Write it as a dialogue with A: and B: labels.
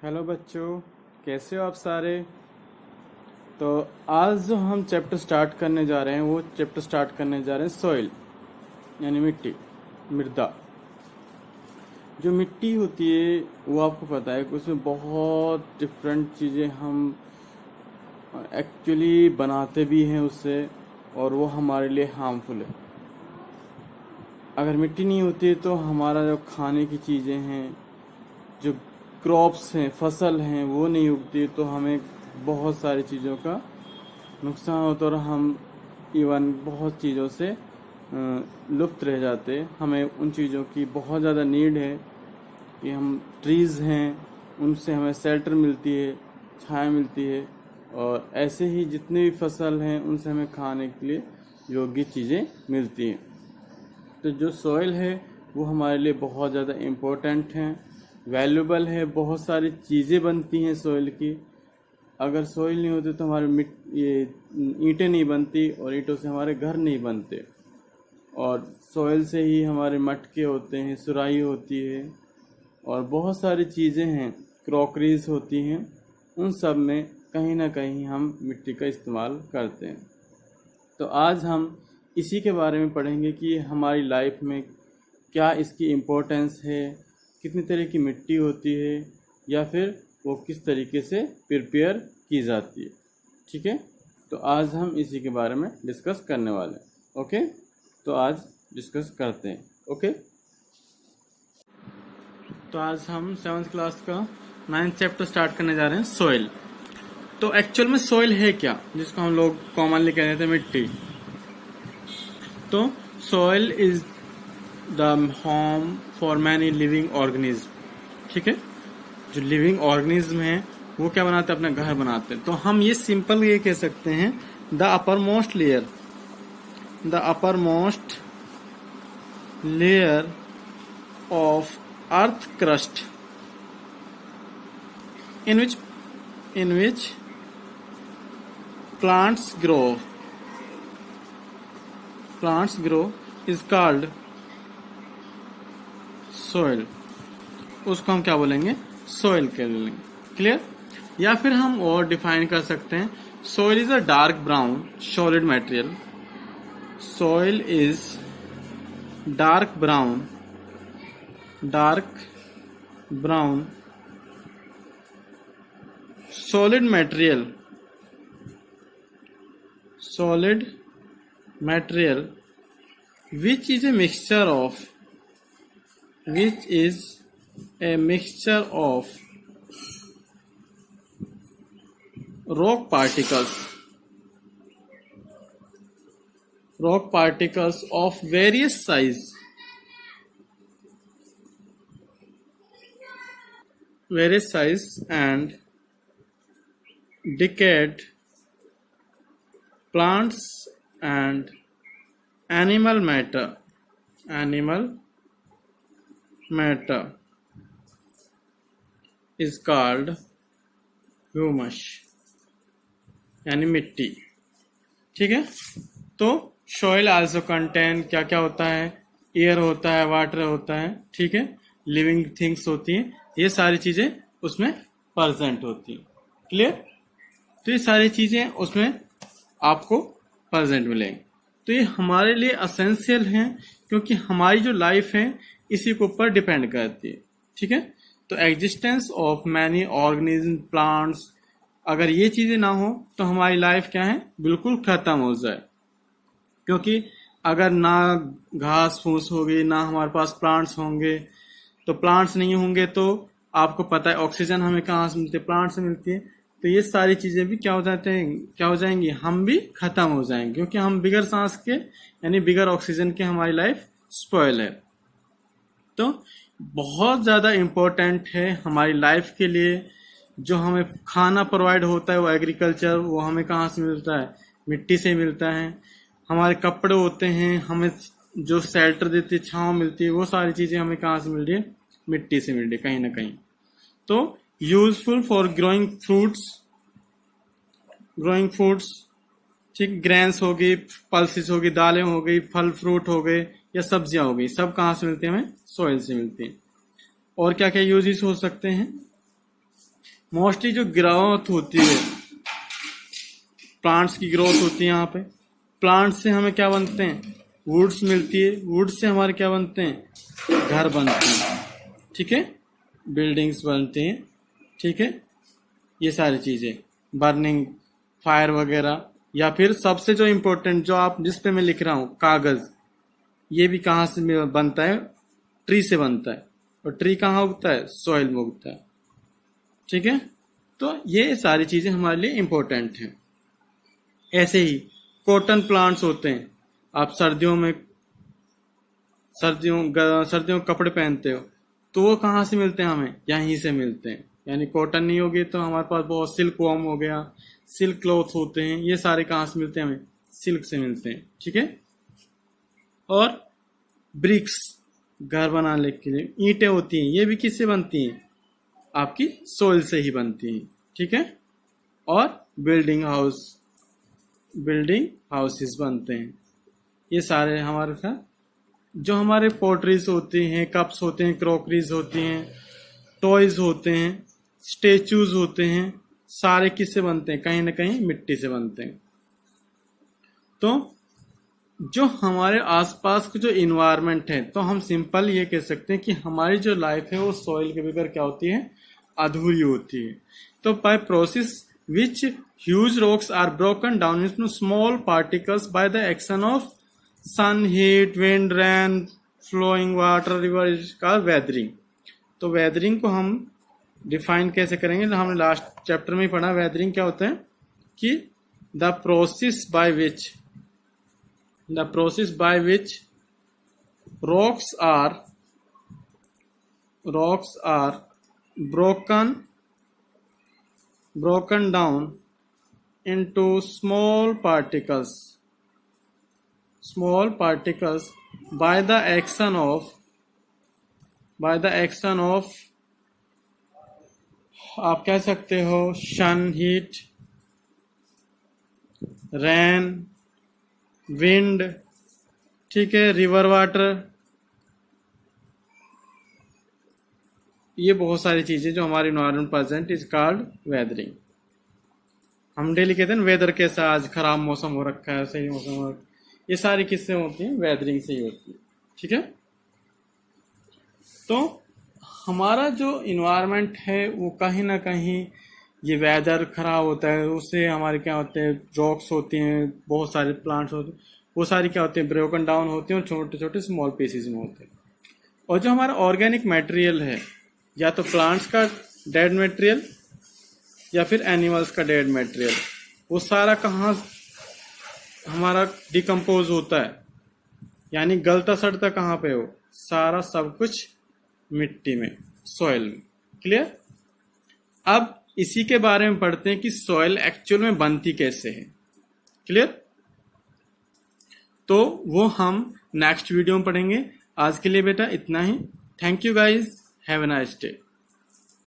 A: Hello बच्चों, कैसे हो आप सारे। तो आज जो हम चैप्टर स्टार्ट करने जा रहे हैं वो चैप्टर स्टार्ट करने जा रहे हैं सॉइल यानी मिट्टी, मृदा। जो मिट्टी होती है वो आपको पता है कि उसमें बहुत डिफरेंट चीज़ें हम एक्चुअली बनाते भी हैं उससे, और वो हमारे लिए हार्मफुल है। अगर मिट्टी नहीं होती तो हमारा जो खाने की चीज़ें हैं, जो क्रॉप्स हैं, फसल हैं, वो नहीं उगती तो हमें बहुत सारी चीज़ों का नुकसान होता है और हम इवन बहुत चीज़ों से लुप्त रह जाते। हमें उन चीज़ों की बहुत ज़्यादा नीड है कि हम ट्रीज़ हैं उनसे हमें शेल्टर मिलती है, छाया मिलती है, और ऐसे ही जितने भी फसल हैं उनसे हमें खाने के लिए योग्य चीज़ें मिलती हैं। तो जो सॉइल है वो हमारे लिए बहुत ज़्यादा इम्पोर्टेंट है, वैल्यूबल है। बहुत सारी चीज़ें बनती हैं सॉइल की। अगर सॉइल नहीं होती तो हमारे ये ईंटें नहीं बनती, और ईंटों से हमारे घर नहीं बनते। और सॉइल से ही हमारे मटके होते हैं, सुराही होती है, और बहुत सारी चीज़ें हैं, क्रॉकरीज होती हैं। उन सब में कहीं ना कहीं हम मिट्टी का इस्तेमाल करते हैं। तो आज हम इसी के बारे में पढ़ेंगे कि हमारी लाइफ में क्या इसकी इम्पोर्टेंस है, कितनी तरह की मिट्टी होती है, या फिर वो किस तरीके से प्रिपेयर की जाती है। ठीक है, तो आज हम इसी के बारे में डिस्कस करने वाले हैं। ओके, तो आज डिस्कस करते हैं। ओके, तो आज हम 7th क्लास का 9th चैप्टर स्टार्ट करने जा रहे हैं, सॉइल। तो एक्चुअल में सॉइल है क्या, जिसको हम लोग कॉमनली कह देते हैं मिट्टी। तो soil is the home for many living organism. ठीक है, जो लिविंग ऑर्गेनिज्म है वो क्या बनाते हैं, अपना घर बनाते हैं। तो हम ये सिंपल ये कह सकते हैं, the upper most layer, the upper most layer of earth crust in which plants grow is called soil। उसको हम क्या बोलेंगे, सोइल कह बोलेंगे। क्लियर। या फिर हम और डिफाइन कर सकते हैं, soil is a dark brown solid material. Soil is dark brown solid material which is a mixture of rock particles of various size and decayed plants and animal matter is called humus यानी मिट्टी। ठीक है, तो soil also contain क्या क्या होता है, air होता है, वाटर होता है, ठीक है, लिविंग थिंग्स होती हैं, ये सारी चीजें उसमें प्रेजेंट होती हैं। क्लियर। तो ये सारी चीजें उसमें आपको प्रेजेंट मिलेंगी। तो ये हमारे लिए असेंशियल हैं, क्योंकि हमारी जो लाइफ है इसी के ऊपर डिपेंड करती है। ठीक है, तो existence of many organism, plants, अगर ये चीजें ना हो तो हमारी लाइफ क्या है, बिल्कुल खत्म हो जाए। क्योंकि अगर ना घास फूस होगी, ना हमारे पास प्लांट्स होंगे, तो प्लांट्स नहीं होंगे तो आपको पता है ऑक्सीजन हमें कहाँ से मिलती है, प्लांट से मिलती है। तो ये सारी चीजें भी क्या हो जाएंगी, हम भी खत्म हो जाएंगे, क्योंकि हम बिगर सांस के यानी बिगर ऑक्सीजन के हमारी लाइफ स्पॉइल है। तो बहुत ज्यादा इम्पोर्टेंट है हमारी लाइफ के लिए। जो हमें खाना प्रोवाइड होता है वो एग्रीकल्चर, वो हमें कहाँ से मिलता है, मिट्टी से मिलता है। हमारे कपड़े होते हैं, हमें जो शेल्टर देती है, छांव मिलती है, वो सारी चीजें हमें कहाँ से मिल रही है, मिट्टी से मिल रही है कहीं ना कहीं। तो यूजफुल फॉर ग्रोइंग फ्रूट्स, ठीक, ग्रेन्स हो गई, पल्सेस हो गई, दालें हो गई, फल फ्रूट हो गए, या सब्जियां हो गई, सब कहाँ से मिलती है, हमें सॉइल से मिलती है। और क्या क्या यूजेस हो सकते हैं, मोस्टली जो ग्रोथ होती है, प्लांट्स की ग्रोथ होती है यहाँ पे। प्लांट से हमें क्या बनते हैं, वुड्स मिलती है, वुड से हमारे क्या बनते हैं, घर बनते हैं, ठीक है, बिल्डिंग्स बनते हैं, ठीक है, ये सारी चीजें, बर्निंग फायर वगैरह। या फिर सबसे जो इम्पोर्टेंट, जो आप जिस पे मैं लिख रहा हूँ, कागज, ये भी कहाँ से बनता है, ट्री से बनता है। और ट्री कहाँ उगता है, सॉइल में उगता है, ठीक है। तो ये सारी चीजें हमारे लिए इम्पोर्टेंट हैं। ऐसे ही कॉटन प्लांट्स होते हैं। आप सर्दियों कपड़े पहनते हो, तो वो कहाँ से मिलते हैं, हमें यहीं से मिलते हैं। यानी कॉटन नहीं होगी तो हमारे पास बहुत सिल्क वॉर्म हो गया, सिल्क क्लॉथ होते हैं, ये सारे कहाँ से मिलते हैं, हमें सिल्क से मिलते हैं, ठीक है। और ब्रिक्स, घर बनाने के लिए ईंटें होती हैं, ये भी किससे बनती हैं, आपकी सोइल से ही बनती हैं, ठीक है। और बिल्डिंग हाउसेस बनते हैं। ये सारे हमारे साथ जो हमारे पोट्रीज होती हैं, कप्स होते हैं, क्रॉकरीज होती हैं, टॉयज होते हैं, स्टेचूज होते हैं, सारे किससे बनते हैं, कहीं ना कहीं मिट्टी से बनते हैं। तो जो हमारे आसपास का जो इन्वायरमेंट है, तो हम सिंपल ये कह सकते हैं कि हमारी जो लाइफ है वो सॉइल के बगैर क्या होती है, अधूरी होती है। तो by process which huge rocks are broken down into small particles by the action of sun, heat, wind, rain, flowing water, river is called weathering। तो weathering को हम डिफाइन कैसे करेंगे, तो हमने लास्ट चैप्टर में ही पढ़ा। weathering क्या होता है कि the process by which rocks are broken down into small particles by the action of आप कह सकते हो सन, हीट, रेन, विंड, ठीक है, रिवर वाटर, ये बहुत सारी चीजें जो हमारे environment present is called weathering. हम डेली कहते हैं वेदर कैसा, आज खराब मौसम हो रखा है, सही मौसम हो रखा है, ये सारी किससे होती हैं, वेदरिंग से ही होती है, ठीक है। तो हमारा जो इन्वायरमेंट है वो कहीं ना कहीं ये वेदर खराब होता है, उससे हमारे क्या होते हैं, रॉक्स होती हैं, बहुत सारे प्लांट्स होते हैं, वो सारी क्या होते हैं, ब्रोकन डाउन होते हैं और छोटे छोटे स्मॉल पीसेस में होते हैं। और जो हमारा ऑर्गेनिक मटेरियल है, या तो प्लांट्स का डेड मटेरियल या फिर एनिमल्स का डेड मटेरियल, वो सारा कहाँ हमारा डिकम्पोज होता है, यानी गलता सड़ता कहाँ पे हो, सारा सब कुछ मिट्टी में, सॉइल में। क्लियर। अब इसी के बारे में पढ़ते हैं कि सॉइल एक्चुअल में बनती कैसे है। क्लियर। तो वो हम नेक्स्ट वीडियो में पढ़ेंगे। आज के लिए बेटा इतना ही। Thank you guys, have a nice day.